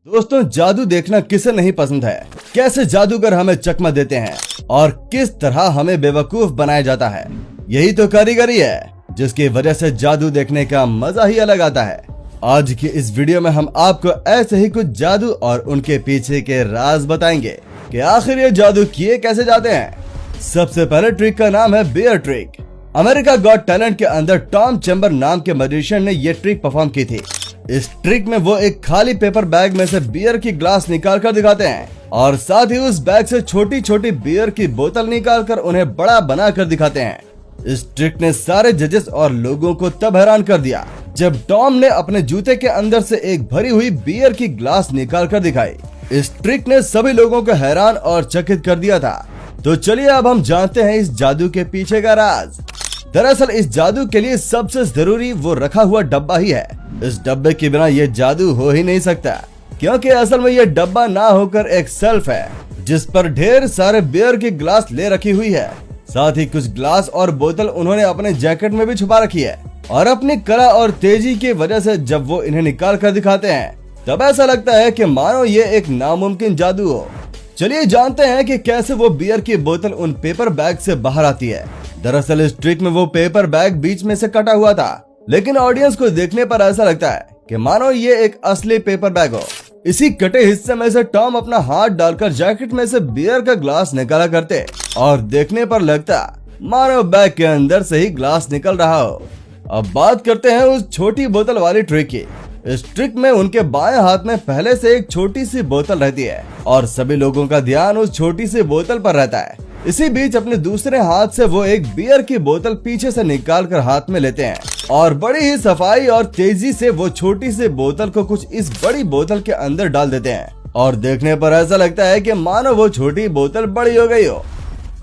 दोस्तों, जादू देखना किसे नहीं पसंद है। कैसे जादूगर हमें चकमा देते हैं और किस तरह हमें बेवकूफ बनाया जाता है। यही तो कारीगरी है जिसकी वजह से जादू देखने का मजा ही अलग आता है। आज की इस वीडियो में हम आपको ऐसे ही कुछ जादू और उनके पीछे के राज बताएंगे कि आखिर ये जादू किए कैसे जाते हैं। सबसे पहले ट्रिक का नाम है bear trick. America got talent के अंदर टॉम चैम्बर नाम के मैजिशियन ने ये ट्रिक परफॉर्म की थी। इस ट्रिक में वो एक खाली पेपर बैग में से बियर की ग्लास निकाल कर दिखाते हैं और साथ ही उस बैग से छोटी छोटी बियर की बोतल निकाल कर उन्हें बड़ा बना कर दिखाते हैं। इस ट्रिक ने सारे जजेस और लोगों को तब हैरान कर दिया जब टॉम ने अपने जूते के अंदर से एक भरी हुई बियर की ग्लास निकाल कर दिखाई। इस ट्रिक ने सभी लोगों को हैरान और चकित कर दिया था। तो चलिए अब हम जानते हैं इस जादू के पीछे का राज। दरअसल इस जादू के लिए सबसे जरूरी वो रखा हुआ डब्बा ही है। इस डब्बे के बिना ये जादू हो ही नहीं सकता, क्योंकि असल में ये डब्बा ना होकर एक शेल्फ है जिस पर ढेर सारे बियर की ग्लास ले रखी हुई है। साथ ही कुछ ग्लास और बोतल उन्होंने अपने जैकेट में भी छुपा रखी है और अपनी कला और तेजी की वजह से जब वो इन्हें निकाल कर दिखाते हैं तब ऐसा लगता है कि मानो ये एक नामुमकिन जादू हो। चलिए जानते हैं कि कैसे वो बियर की बोतल उन पेपर बैग से बाहर आती है। दरअसल इस ट्रिक में वो पेपर बैग बीच में से कटा हुआ था, लेकिन ऑडियंस को देखने पर ऐसा लगता है कि मानो ये एक असली पेपर बैग हो। इसी कटे हिस्से में से टॉम अपना हाथ डालकर जैकेट में से बियर का ग्लास निकाला करते और देखने पर लगता मानो बैग के अंदर से ही ग्लास निकल रहा हो। अब बात करते हैं उस छोटी बोतल वाली ट्रिक की। इस ट्रिक में उनके बाएं हाथ में पहले से एक छोटी सी बोतल रहती है और सभी लोगों का ध्यान उस छोटी सी बोतल पर रहता है। इसी बीच अपने दूसरे हाथ से वो एक बियर की बोतल पीछे से निकाल कर हाथ में लेते हैं और बड़ी ही सफाई और तेजी से वो छोटी सी बोतल को कुछ इस बड़ी बोतल के अंदर डाल देते हैं और देखने पर ऐसा लगता है कि मानो वो छोटी बोतल बड़ी हो गई हो।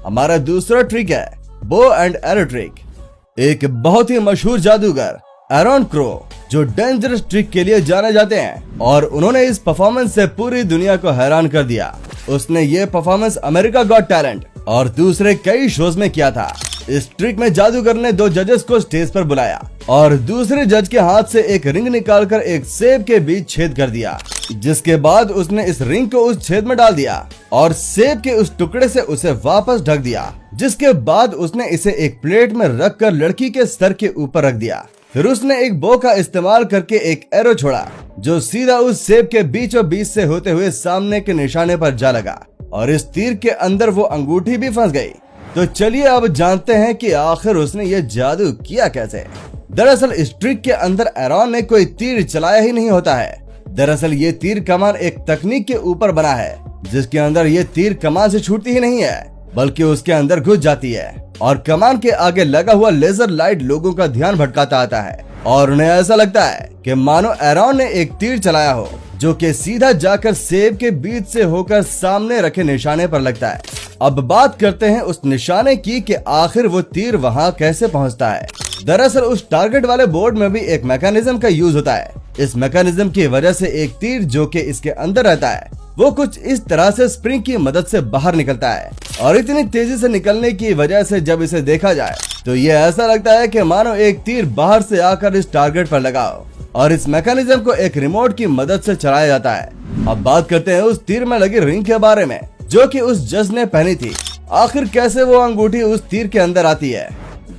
हमारा दूसरा ट्रिक है बो एंड एरो ट्रिक। एक बहुत ही मशहूर जादूगर एरॉन क्रो जो डेंजरस ट्रिक के लिए जाने जाते हैं और उन्होंने इस परफॉर्मेंस से पूरी दुनिया को हैरान कर दिया। उसने ये परफॉर्मेंस अमेरिका गॉट टैलेंट और दूसरे कई शोज में किया था। इस ट्रिक में जादूगर ने दो जजेस को स्टेज पर बुलाया और दूसरे जज के हाथ से एक रिंग निकालकर एक सेब के बीच छेद कर दिया, जिसके बाद उसने इस रिंग को उस छेद में डाल दिया और सेब के उस टुकड़े से उसे वापस ढक दिया, जिसके बाद उसने इसे एक प्लेट में रखकर लड़की के सर के ऊपर रख दिया। फिर उसने एक बो का इस्तेमाल करके एक एरो छोड़ा जो सीधा उस सेब के बीचों बीच से होते हुए सामने के निशाने पर जा लगा और इस तीर के अंदर वो अंगूठी भी फंस गई। तो चलिए अब जानते हैं कि आखिर उसने ये जादू किया कैसे। दरअसल इस ट्रिक के अंदर एरॉन ने कोई तीर चलाया ही नहीं होता है। दरअसल ये तीर कमान एक तकनीक के ऊपर बना है जिसके अंदर ये तीर कमान से छूटती ही नहीं है बल्कि उसके अंदर घुस जाती है और कमान के आगे लगा हुआ लेजर लाइट लोगों का ध्यान भटकाता आता है और उन्हें ऐसा लगता है कि मानो एरॉन ने एक तीर चलाया हो जो कि सीधा जाकर सेब के बीच से होकर सामने रखे निशाने पर लगता है। अब बात करते हैं उस निशाने की कि आखिर वो तीर वहां कैसे पहुंचता है। दरअसल उस टारगेट वाले बोर्ड में भी एक मैकेनिज्म का यूज होता है। इस मैकेनिज्म की वजह से एक तीर जो कि इसके अंदर रहता है वो कुछ इस तरह से स्प्रिंग की मदद से बाहर निकलता है और इतनी तेजी से निकलने की वजह से जब इसे देखा जाए तो ये ऐसा लगता है कि मानो एक तीर बाहर से आकर इस टारगेट पर लगा हो और इस मैकेनिज्म को एक रिमोट की मदद से चलाया जाता है। अब बात करते हैं उस तीर में लगी रिंग के बारे में जो कि उस जज ने पहनी थी। आखिर कैसे वो अंगूठी उस तीर के अंदर आती है।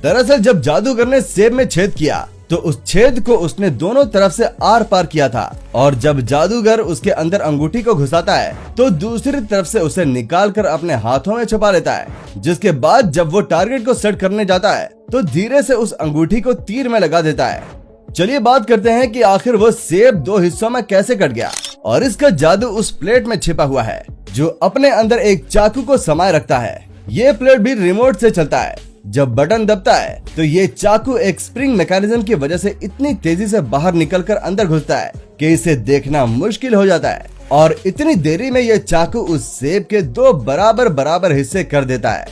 दरअसल जब जादूगर ने सेब में छेद किया तो उस छेद को उसने दोनों तरफ से आर पार किया था और जब जादूगर उसके अंदर अंगूठी को घुसाता है तो दूसरी तरफ से उसे निकालकर अपने हाथों में छुपा लेता है, जिसके बाद जब वो टारगेट को सेट करने जाता है तो धीरे से उस अंगूठी को तीर में लगा देता है। चलिए बात करते हैं कि आखिर वो सेब दो हिस्सों में कैसे कट गया और इसका जादू उस प्लेट में छिपा हुआ है जो अपने अंदर एक चाकू को समाये रखता है। ये प्लेट भी रिमोट से चलता है। जब बटन दबता है तो ये चाकू एक स्प्रिंग मैकेनिज्म की वजह से इतनी तेजी से बाहर निकलकर अंदर घुसता है कि इसे देखना मुश्किल हो जाता है और इतनी देरी में ये चाकू उस सेब के दो बराबर बराबर हिस्से कर देता है।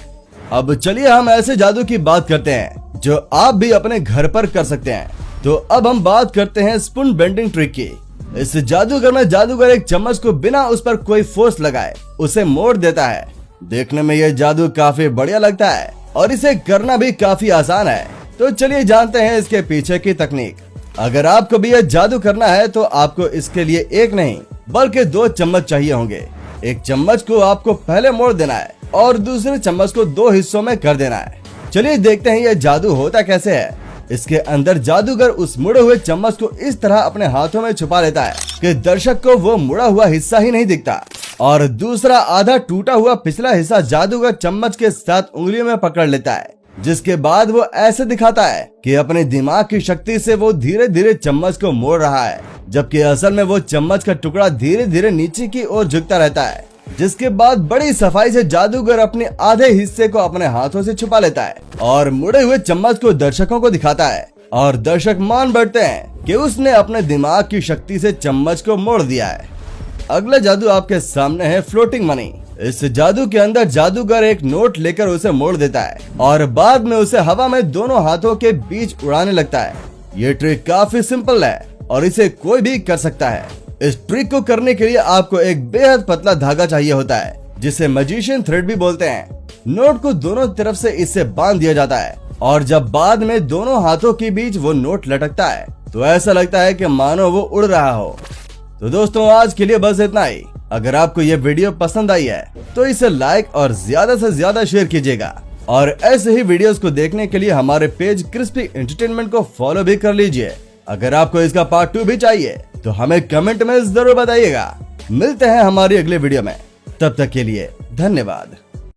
अब चलिए हम ऐसे जादू की बात करते हैं जो आप भी अपने घर पर कर सकते हैं। तो अब हम बात करते हैं स्पून बेंडिंग ट्रिक की। इस जादूगर में जादूगर एक चम्मच को बिना उस पर कोई फोर्स लगाए उसे मोड़ देता है। देखने में यह जादू काफी बढ़िया लगता है और इसे करना भी काफी आसान है। तो चलिए जानते हैं इसके पीछे की तकनीक। अगर आपको भी यह जादू करना है तो आपको इसके लिए एक नहीं बल्कि 2 चम्मच चाहिए होंगे। एक चम्मच को आपको पहले मोड़ देना है और दूसरे चम्मच को 2 हिस्सों में कर देना है। चलिए देखते हैं ये जादू होता कैसे है। इसके अंदर जादूगर उस मुड़े हुए चम्मच को इस तरह अपने हाथों में छुपा लेता है कि दर्शक को वो मुड़ा हुआ हिस्सा ही नहीं दिखता और दूसरा आधा टूटा हुआ पिछला हिस्सा जादूगर चम्मच के साथ उंगलियों में पकड़ लेता है, जिसके बाद वो ऐसे दिखाता है कि अपने दिमाग की शक्ति से वो धीरे धीरे चम्मच को मोड़ रहा है, जबकि असल में वो चम्मच का टुकड़ा धीरे धीरे नीचे की ओर झुकता रहता है। जिसके बाद बड़ी सफाई से जादूगर अपने आधे हिस्से को अपने हाथों से छुपा लेता है और मुड़े हुए चम्मच को दर्शकों को दिखाता है और दर्शक मान बैठते हैं कि उसने अपने दिमाग की शक्ति से चम्मच को मोड़ दिया है। अगला जादू आपके सामने है फ्लोटिंग मनी। इस जादू के अंदर जादूगर एक नोट लेकर उसे मोड़ देता है और बाद में उसे हवा में दोनों हाथों के बीच उड़ाने लगता है। ये ट्रिक काफी सिंपल है और इसे कोई भी कर सकता है। इस ट्रिक को करने के लिए आपको एक बेहद पतला धागा चाहिए होता है, जिसे मैजिशियन थ्रेड भी बोलते हैं। नोट को दोनों तरफ से इससे बांध दिया जाता है और जब बाद में दोनों हाथों के बीच वो नोट लटकता है तो ऐसा लगता है कि मानो वो उड़ रहा हो। तो दोस्तों आज के लिए बस इतना ही। अगर आपको ये वीडियो पसंद आई है तो इसे लाइक और ज्यादा से ज्यादा शेयर कीजिएगा और ऐसे ही वीडियोस को देखने के लिए हमारे पेज क्रिस्पी एंटरटेनमेंट को फॉलो भी कर लीजिए। अगर आपको इसका पार्ट 2 भी चाहिए तो हमें कमेंट में जरूर बताइएगा। मिलते हैं हमारी अगले वीडियो में, तब तक के लिए धन्यवाद।